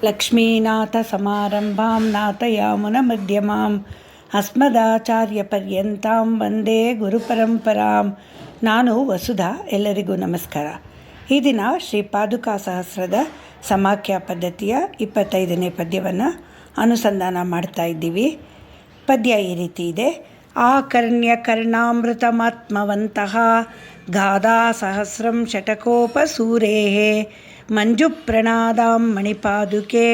ಲಕ್ಷ್ಮೀನಾಥಸಮಾರಂಭಾಂ ನಾಥಯಾಮುನಮಧ್ಯಮಾಂ ಅಸ್ಮದಾಚಾರ್ಯಪರ್ಯಂತಾಂ ವಂದೇ ಗುರುಪರಂಪರಾಂ. ನಾನು ವಸುಧಾ. ಎಲ್ಲರಿಗೂ ನಮಸ್ಕಾರ. ಈ ದಿನ ಶ್ರೀ ಪಾದುಕಾ ಸಹಸ್ರದ ಸಮಾಖ್ಯಾ ಪದ್ಧತಿಯ 25ನೇ ಪದ್ಯವನ್ನು ಅನುಸಂಧಾನ ಮಾಡ್ತಾ ಇದ್ದೀವಿ. ಪದ್ಯ ಈ ರೀತಿ ಇದೆ. ಆಕರ್ಣ್ಯ ಕರ್ಣಾಮೃತಮಾತ್ಮವಂತಹ ಗಾದಾ ಸಹಸ್ರಂ ಷಟಕೋಪಸೂರೇಃ ಮಂಜುಪ್ರಣಾದಾಂ ಮಣಿಪಾದುಕೆ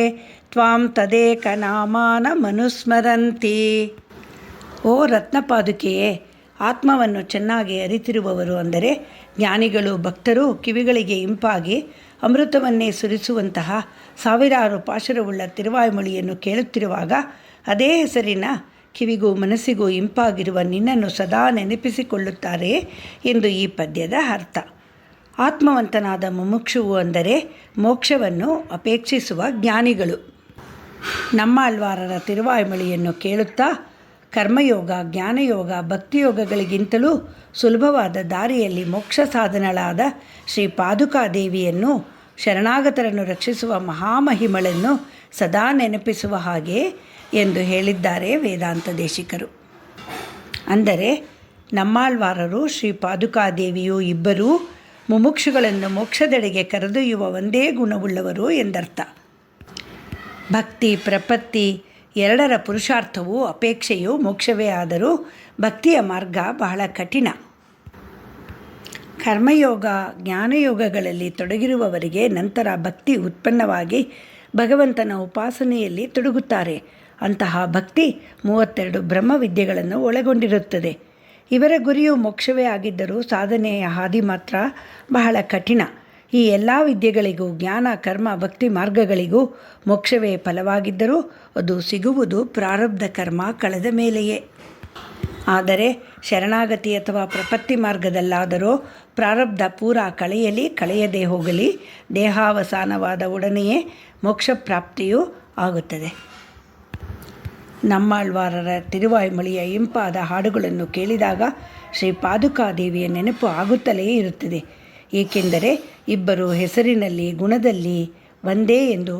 ತ್ವಾಂ ತದೇಕನಾಮಾನ ಮನುಸ್ಮರಂತಿ. ಓ ರತ್ನಪಾದುಕೆಯೇ, ಆತ್ಮವನ್ನು ಚೆನ್ನಾಗಿ ಅರಿತಿರುವವರು ಅಂದರೆ ಜ್ಞಾನಿಗಳು, ಭಕ್ತರು ಕಿವಿಗಳಿಗೆ ಇಂಪಾಗಿ ಅಮೃತವನ್ನೇ ಸುರಿಸುವಂತಹ ಸಾವಿರಾರು ಪಾಶುರವುಳ್ಳ ತಿರುವಾಯ್ಮೊಳಿಯನ್ನು ಕೇಳುತ್ತಿರುವಾಗ ಅದೇ ಹೆಸರಿನ ಕಿವಿಗೂ ಮನಸ್ಸಿಗೂ ಇಂಪಾಗಿರುವ ನಿನ್ನನ್ನು ಸದಾ ನೆನಪಿಸಿಕೊಳ್ಳುತ್ತಾರೆ ಎಂದು ಈ ಪದ್ಯದ ಅರ್ಥ. ಆತ್ಮವಂತನಾದ ಮುಮುಕ್ಷುವು ಅಂದರೆ ಮೋಕ್ಷವನ್ನು ಅಪೇಕ್ಷಿಸುವ ಜ್ಞಾನಿಗಳು. ನಮ್ಮಾಳ್ವಾರರ ತಿರುವಾಯ್ಮೊಳಿಯನ್ನು ಕೇಳುತ್ತಾ ಕರ್ಮಯೋಗ, ಜ್ಞಾನಯೋಗ, ಭಕ್ತಿಯೋಗಗಳಿಗಿಂತಲೂ ಸುಲಭವಾದ ದಾರಿಯಲ್ಲಿ ಮೋಕ್ಷ ಸಾಧನಳಾದ ಶ್ರೀ ಪಾದುಕಾದೇವಿಯನ್ನು, ಶರಣಾಗತರನ್ನು ರಕ್ಷಿಸುವ ಮಹಾಮಹಿಮಳನ್ನು ಸದಾ ನೆನಪಿಸುವ ಹಾಗೆ ಎಂದು ಹೇಳಿದ್ದಾರೆ ವೇದಾಂತ ದೇಶಿಕರು. ಅಂದರೆ ನಮ್ಮಾಳ್ವಾರರು ಶ್ರೀ ಪಾದುಕಾದೇವಿಯು ಇಬ್ಬರೂ ಮುಮುಕ್ಷುಗಳನ್ನು ಮೋಕ್ಷದೆಡೆಗೆ ಕರೆದೊಯ್ಯುವ ಒಂದೇ ಗುಣವುಳ್ಳವರು ಎಂದರ್ಥ. ಭಕ್ತಿ ಪ್ರಪತ್ತಿ ಎರಡರ ಪುರುಷಾರ್ಥವೂ ಅಪೇಕ್ಷೆಯು ಮೋಕ್ಷವೇ ಆದರೂ ಭಕ್ತಿಯ ಮಾರ್ಗ ಬಹಳ ಕಠಿಣ. ಕರ್ಮಯೋಗ, ಜ್ಞಾನಯೋಗಗಳಲ್ಲಿ ತೊಡಗಿರುವವರಿಗೆ ನಂತರ ಭಕ್ತಿ ಉತ್ಪನ್ನವಾಗಿ ಭಗವಂತನ ಉಪಾಸನೆಯಲ್ಲಿ ತೊಡಗುತ್ತಾರೆ. ಅಂತಹ ಭಕ್ತಿ 32 ಬ್ರಹ್ಮವಿದ್ಯೆಗಳನ್ನು ಒಳಗೊಂಡಿರುತ್ತದೆ. ಇವರ ಗುರಿಯು ಮೋಕ್ಷವೇ ಆಗಿದ್ದರೂ ಸಾಧನೆಯ ಹಾದಿ ಮಾತ್ರ ಬಹಳ ಕಠಿಣ. ಈ ಎಲ್ಲ ವಿದ್ಯೆಗಳಿಗೂ, ಜ್ಞಾನ, ಕರ್ಮ, ಭಕ್ತಿ ಮಾರ್ಗಗಳಿಗೂ ಮೋಕ್ಷವೇ ಫಲವಾಗಿದ್ದರೂ ಅದು ಸಿಗುವುದು ಪ್ರಾರಬ್ಧ ಕರ್ಮ ಕಳೆದ ಮೇಲೆಯೇ. ಆದರೆ ಶರಣಾಗತಿ ಅಥವಾ ಪ್ರಪತ್ತಿ ಮಾರ್ಗದಲ್ಲಾದರೋ ಪ್ರಾರಬ್ಧ ಪೂರ ಕಳೆಯದೇ ಹೋಗಲಿ, ದೇಹಾವಸಾನವಾದ ಒಡನೆಯೇ ಮೋಕ್ಷ ಪ್ರಾಪ್ತಿಯೂ ಆಗುತ್ತದೆ. ನಮ್ಮಾಳ್ವಾರರ ತಿರುವಾಯ್ಮೊಳಿಯ ಇಂಪಾದ ಹಾಡುಗಳನ್ನು ಕೇಳಿದಾಗ ಶ್ರೀ ಪಾದುಕಾದೇವಿಯ ನೆನಪು ಆಗುತ್ತಲೇ ಇರುತ್ತದೆ. ಏಕೆಂದರೆ ಇಬ್ಬರು ಹೆಸರಿನಲ್ಲಿ, ಗುಣದಲ್ಲಿ ಒಂದೇ ಎಂದು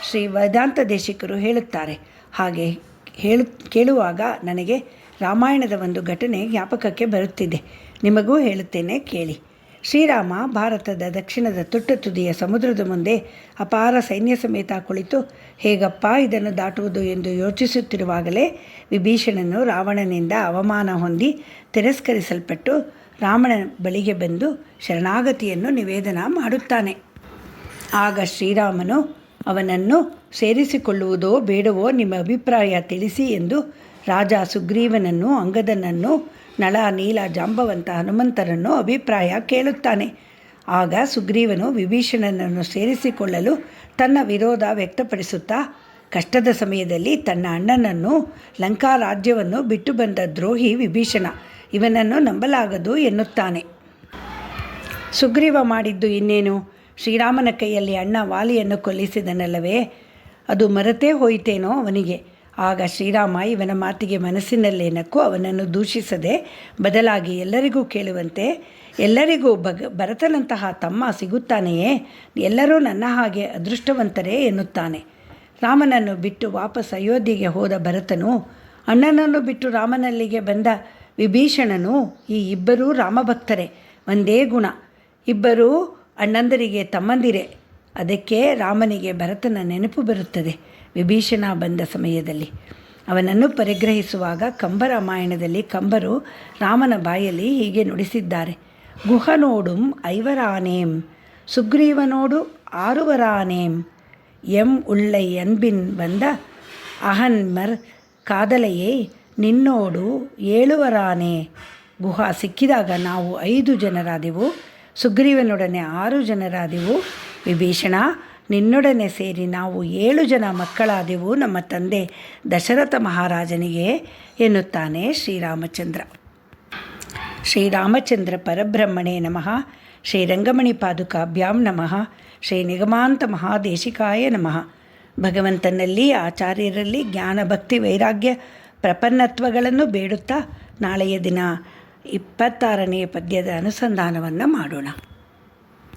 ಶ್ರೀ ವೇದಾಂತ ದೇಶಿಕರು ಹೇಳುತ್ತಾರೆ. ಹಾಗೆ ಕೇಳುವಾಗ ನನಗೆ ರಾಮಾಯಣದ ಒಂದು ಘಟನೆ ಜ್ಞಾಪಕಕ್ಕೆ ಬರುತ್ತಿದೆ. ನಿಮಗೂ ಹೇಳುತ್ತೇನೆ, ಕೇಳಿ. ಶ್ರೀರಾಮ ಭಾರತದ ದಕ್ಷಿಣದ ತುಟ್ಟ ತುದಿಯ ಸಮುದ್ರದ ಮುಂದೆ ಅಪಾರ ಸೈನ್ಯ ಸಮೇತ ಕುಳಿತು ಹೇಗಪ್ಪ ಇದನ್ನು ದಾಟುವುದು ಎಂದು ಯೋಚಿಸುತ್ತಿರುವಾಗಲೇ ವಿಭೀಷಣನು ರಾವಣನಿಂದ ಅವಮಾನ ಹೊಂದಿ ತಿರಸ್ಕರಿಸಲ್ಪಟ್ಟು ರಾಮನ ಬಳಿಗೆ ಬಂದು ಶರಣಾಗತಿಯನ್ನು ನಿವೇದನ ಮಾಡುತ್ತಾನೆ. ಆಗ ಶ್ರೀರಾಮನು ಅವನನ್ನು ಸೇರಿಸಿಕೊಳ್ಳುವುದೋ ಬೇಡವೋ ನಿಮ್ಮ ಅಭಿಪ್ರಾಯ ತಿಳಿಸಿ ಎಂದು ರಾಜ ಸುಗ್ರೀವನನ್ನು, ಅಂಗದನನ್ನು, ನಳ, ನೀಲ, ಜಾಂಬವಂತ, ಹನುಮಂತರನ್ನು ಅಭಿಪ್ರಾಯ ಕೇಳುತ್ತಾನೆ. ಆಗ ಸುಗ್ರೀವನು ವಿಭೀಷಣನನ್ನು ಸೇರಿಸಿಕೊಳ್ಳಲು ತನ್ನ ವಿರೋಧ ವ್ಯಕ್ತಪಡಿಸುತ್ತಾ, ಕಷ್ಟದ ಸಮಯದಲ್ಲಿ ತನ್ನ ಅಣ್ಣನನ್ನು, ಲಂಕಾ ರಾಜ್ಯವನ್ನು ಬಿಟ್ಟು ಬಂದ ದ್ರೋಹಿ ವಿಭೀಷಣ, ಇವನನ್ನು ನಂಬಲಾಗದು ಎನ್ನುತ್ತಾನೆ. ಸುಗ್ರೀವ ಮಾಡಿದ್ದು ಇನ್ನೇನು? ಶ್ರೀರಾಮನ ಕೈಯಲ್ಲಿ ಅಣ್ಣ ವಾಲಿಯನ್ನು ಕೊಲ್ಲಿಸಿದನಲ್ಲವೇ, ಅದು ಮರೆತೇ ಹೋಯಿತೇನೋ ಅವನಿಗೆ. ಆಗ ಶ್ರೀರಾಮ ಇವನ ಮಾತಿಗೆ ಮನಸ್ಸಿನಲ್ಲೇ ನಕ್ಕು ಅವನನ್ನು ದೂಷಿಸದೆ ಬದಲಾಗಿ ಎಲ್ಲರಿಗೂ ಕೇಳುವಂತೆ, ಎಲ್ಲರಿಗೂ ಭರತನಂತಹ ತಮ್ಮ ಸಿಗುತ್ತಾನೆಯೇ? ಎಲ್ಲರೂ ನನ್ನ ಹಾಗೆ ಅದೃಷ್ಟವಂತರೇ ಎನ್ನುತ್ತಾನೆ. ರಾಮನನ್ನು ಬಿಟ್ಟು ವಾಪಸ್ ಅಯೋಧ್ಯೆಗೆ ಹೋದ ಭರತನು, ಅಣ್ಣನನ್ನು ಬಿಟ್ಟು ರಾಮನಲ್ಲಿಗೆ ಬಂದ ವಿಭೀಷಣನು, ಈ ಇಬ್ಬರೂ ರಾಮಭಕ್ತರೇ, ಒಂದೇ ಗುಣ, ಇಬ್ಬರೂ ಅಣ್ಣಂದರಿಗೆ ತಮ್ಮಂದಿರೇ. ಅದಕ್ಕೆ ರಾಮನಿಗೆ ಭರತನ ನೆನಪು ಬರುತ್ತದೆ ವಿಭೀಷಣ ಬಂದ ಸಮಯದಲ್ಲಿ. ಅವನನ್ನು ಪರಿಗ್ರಹಿಸುವಾಗ ಕಂಬರಾಮಾಯಣದಲ್ಲಿ ಕಂಬರು ರಾಮನ ಬಾಯಲ್ಲಿ ಹೀಗೆ ನುಡಿಸಿದ್ದಾರೆ: ಗುಹನೋಡುಂ ಐವರಾನೇಂ ಸುಗ್ರೀವನೋಡು ಆರುವರಾನೇಂ ಎಂ ಉಳ್ಳೈ ಅನ್ಬಿನ್ ಬಂದ ಅಹನ್ಮರ್ ಕಾದಲೆಯೇ ನಿನ್ನೋಡು 7ವರಾನೇ. ಗುಹ ಸಿಕ್ಕಿದಾಗ ನಾವು 5 ಜನರಾದೆವು, ಸುಗ್ರೀವನೊಡನೆ 6 ಜನರಾದೆವು. ವಿಭೀಷಣ, ನಿನ್ನೊಡನೆ ಸೇರಿ ನಾವು 7 ಜನ ಮಕ್ಕಳಾದೆವು ನಮ್ಮ ತಂದೆ ದಶರಥ ಮಹಾರಾಜನಿಗೆ ಎನ್ನುತ್ತಾನೆ ಶ್ರೀರಾಮಚಂದ್ರ. ಶ್ರೀರಾಮಚಂದ್ರ ಪರಬ್ರಹ್ಮಣೇ ನಮಃ. ಶ್ರೀರಂಗಮಣಿ ಪಾದುಕಾಭ್ಯಾಂ ನಮಃ. ಶ್ರೀ ನಿಗಮಾಂತ ಮಹಾದೇಶಿಕಾಯ ನಮಃ. ಭಗವಂತನಲ್ಲಿ, ಆಚಾರ್ಯರಲ್ಲಿ ಜ್ಞಾನ, ಭಕ್ತಿ, ವೈರಾಗ್ಯ, ಪ್ರಪನ್ನತ್ವಗಳನ್ನು ಬೇಡುತ್ತಾ ನಾಳೆಯ ದಿನ 26ನೇ ಪದ್ಯದ ಅನುಸಂಧಾನವನ್ನು ಮಾಡೋಣ.